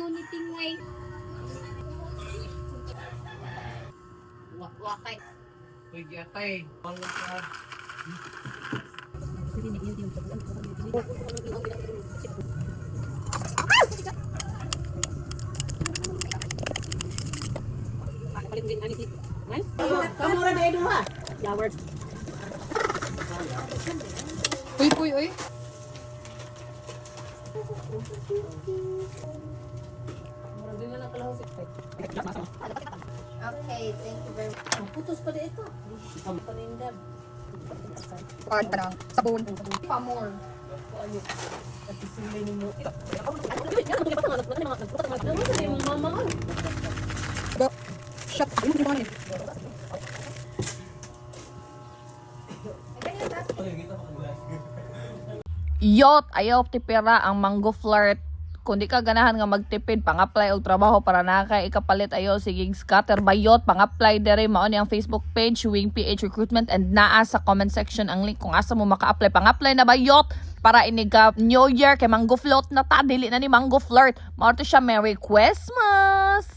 ni Tingway. Wakay. Pwede atay. Bangga ka. Kamura na ito ha. Flowers. Uy, uy. Okay, thank you very much. Putos pa din ito. Panindab. Sabon. Pa-more. At isimay ni mo. Ano mo mama? Go. Shut. Ayun, yung mga yun. Yot, ayaw tipira ang mango flirt. Kung di ka ganahan nga magtipid, pang-apply og trabaho para nakay ikapalit ayo sigig scatter bayot, pang-apply dere mao ni ang Facebook page Wing PH Recruitment and naa sa comment section ang link kung asa mo maka-apply. Pang-apply na bayot para iniga New Year kay mango float na ta, dili na ni mango flirt. Mao to siya, Merry Christmas.